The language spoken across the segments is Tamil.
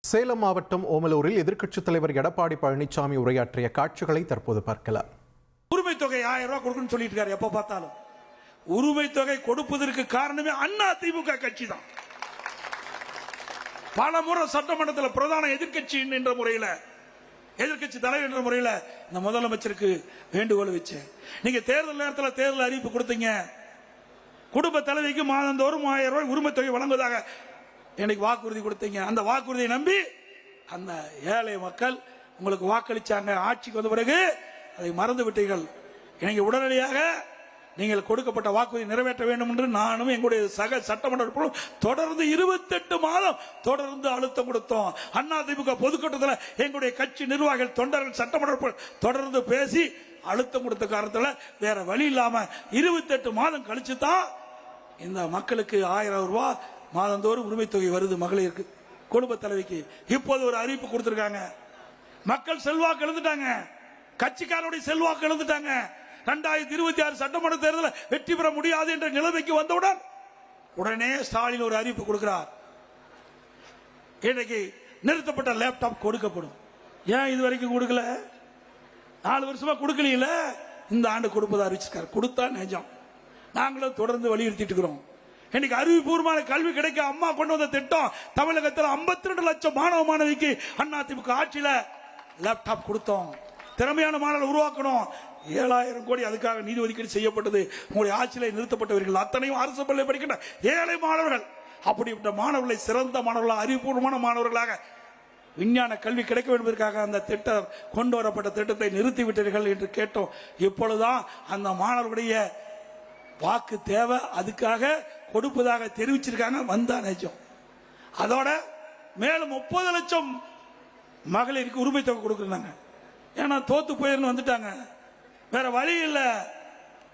சேலம் மாவட்டம் ஓமலூரில் எதிர்க்கட்சித் தலைவர் எடப்பாடி பழனிசாமி உரையாற்றிய காட்சிகளை தற்போது பார்க்கலாம். உரிமை தொகை 1000 ரூபாய் கொடுக்கணும்னு சொல்லிட்டு இருக்காரு. எப்ப பார்த்தாலும் உரிமை தொகை கொடுப்பதற்கு காரணமே அண்ணா திமுக கட்சி தான். பல முறை சட்டமன்றத்தில் பிரதான எதிர்க்கட்சி என்ற முறையில், எதிர்க்கட்சி தலைவர் என்ற முறையில் இந்த முதலமைச்சருக்கு வேண்டுகோள் வச்சேன். நீங்க தேர்தல் நேரத்தில் தேர்தல் அறிவிப்பு கொடுத்தீங்க, குடும்ப தலைவிக்கு மாதந்தோறும் 1000 ரூபாய் உரிமை தொகை வழங்குவதாக எனக்கு வாக்குறுதி கொடுத்தீங்க. அந்த வாக்குறுதியை நம்பி அந்த ஏழை மக்கள் உங்களுக்கு வாக்களிச்சாங்க. ஆட்சிக்கு வந்த பிறகு அதை மறந்து விட்டீர்கள். எனக்கு உடனடியாக நீங்கள் கொடுக்கப்பட்ட வாக்குறுதி நிறைவேற்ற வேண்டும் என்று நானும் எங்களுடைய சக சட்டமன்ற தொடர்ந்து 28 மாதம் தொடர்ந்து அழுத்தம் கொடுத்தோம். அண்ணா திமுக பொதுக்கூட்டத்தில் எங்களுடைய கட்சி நிர்வாகிகள், தொண்டர்கள், சட்டமன்ற தொடர்ந்து பேசி அழுத்தம் கொடுத்த காரணத்தில் வேற வழி இல்லாம 28 மாதம் கழிச்சு தான் இந்த மக்களுக்கு 1000 ரூபாய் மாதந்தோறும் உரிமை தொகை வருது. மகளிருக்கு, குடும்ப தலைவிக்கு இப்போது ஒரு அறிவிப்பு கொடுத்திருக்காங்க. மக்கள் செல்வாக்கு எழுந்துட்டாங்க, கட்சிக்காரனுடைய செல்வாக்கு எழுந்துட்டாங்க. 2026 சட்டமன்ற தேர்தலில் வெற்றி பெற முடியாது என்ற நிலைமைக்கு வந்தவுடன் உடனே ஸ்டாலின் ஒரு அறிவிப்பு கொடுக்கிறார். இன்னைக்கு நிறுத்தப்பட்ட லேப்டாப் கொடுக்கப்படும். ஏன் இது வரைக்கும் கொடுக்கல? 4 வருஷமா கொடுக்கல. இந்த ஆண்டு கொடுப்பதை அறிவிச்சிருக்காரு. கொடுத்தா நிஜம். நாங்களும் தொடர்ந்து வலியுறுத்திட்டு இருக்கிறோம். இன்னைக்கு அறிவுபூர்வமான கல்வி கிடைக்க அம்மா கொண்டு வந்த திட்டம், தமிழகத்தில் 52 லட்சம் மாணவ மாணவிக்கு அண்ணா திமுக ஆட்சியில லேப்டாப் கொடுத்தோம். திறமையான மாணவர்கள் உருவாக்கணும். 7000 கோடி அதுக்காக நிதி ஒதுக்கீடு செய்யப்பட்டது. உங்களுடைய ஆட்சியில நிறுத்தப்பட்டவர்கள் அத்தனையும் அரசு பள்ளி படிக்கின்ற ஏழை மாணவர்கள். அப்படிப்பட்ட மாணவர்களை சிறந்த மாணவர்களாக, அறிவுபூர்வமான மாணவர்களாக விஞ்ஞான கல்வி கிடைக்க வேண்டுவதற்காக அந்த திட்டம் கொண்டு வரப்பட்ட திட்டத்தை நிறுத்திவிட்டீர்கள் என்று கேட்டோம். இப்பொழுதுதான் அந்த மாணவர்களுடைய வாக்கு தேவை, அதுக்காக கொடுப்பதாக தெரிவிச்சிருக்காங்க. வந்தா நிஜம். அதோட மேலும் 30 லட்சம் மகளிருக்கு உரிமை தொகை கொடுக்குறாங்க. ஏன்னா தோத்து போயிருந்து வந்துட்டாங்க, வேற வழி இல்லை.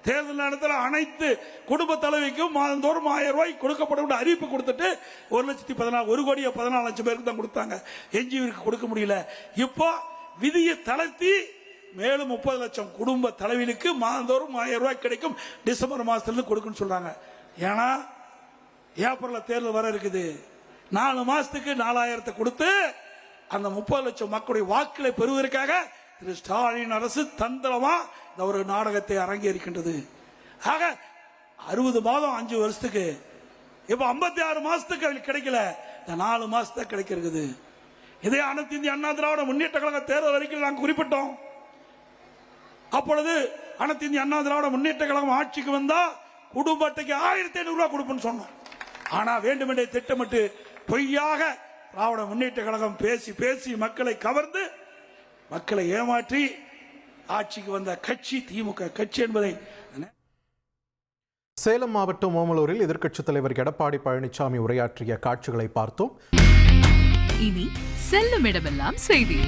தேர்தல் நேரத்தில் அனைத்து குடும்ப தலைவிக்கும் மாதந்தோறும் 1000 ரூபாய் கொடுக்கப்படும் அறிவிப்பு கொடுத்துட்டு 1,14,00,000 பேருக்கு தான் கொடுத்தாங்க. எஞ்சியவருக்கு கொடுக்க முடியல. இப்போ விதியை தளர்த்தி மேலும் 30 லட்சம் குடும்ப தலைவிகளுக்கு மாதந்தோறும் 1000 ரூபாய் கிடைக்கும். டிசம்பர் மாசத்துல கொடுக்குன்னு சொல்றாங்க. ஏன்னா ஏப்ரல்ல தேர்தல் வர இருக்குது. 4 மாசத்துக்கு 4000 கொடுத்து அந்த 30 லட்சம் மக்களுடைய வாக்குகளை பெறுவதற்காக திரு ஸ்டாலின் அரசு தந்திரமா இந்த ஒரு நாடகத்தை அரங்கேறிக்கின்றது. ஆக 60 மாதம் 5 வருஷத்துக்கு, இப்ப 56 மாசத்துக்கு அவங்களுக்கு கிடைக்கல. இந்த 4 மாசத்துக்கு கிடைக்கிறது. இதே அனைத்து இந்திய அண்ணா திராவிட முன்னேற்ற கழக தேர்தல் அறிக்கையில் நாங்கள் குறிப்பிட்டோம். அப்பொழுது அனைத்து இந்திய அண்ணா திராவிட முன்னேற்ற கழகம் ஆட்சிக்கு வந்தா குடும்ப அட்டைக்கு 1500 ரூபாய் கொடுப்போம்னு சொன்னோம். ஆனா வேண்டுமென்றே திட்டமிட்டு பொய்யாக திராவிட முன்னேற்ற கழகம் பேசி பேசி மக்களை கவர்ந்து, மக்களை ஏமாற்றி ஆட்சிக்கு வந்த கட்சி திமுக கட்சி என்பதை. சேலம் மாவட்டம் ஓமலூரில் எதிர்க்கட்சித் தலைவர் எடப்பாடி பழனிசாமி உரையாற்றிய காட்சிகளை பார்த்தோம். இனி செல்லும் இடமெல்லாம் செய்தி.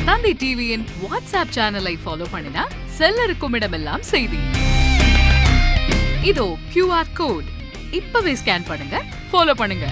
தந்தை டிவியின் வாட்ஸ்அப் சேனலை ஃபாலோ பண்ணினா செல்ல இருக்கும் இடமெல்லாம் செய்தி. இதோ QR கோட், இப்பவே ஸ்கேன் பண்ணுங்க, ஃபாலோ பண்ணுங்க.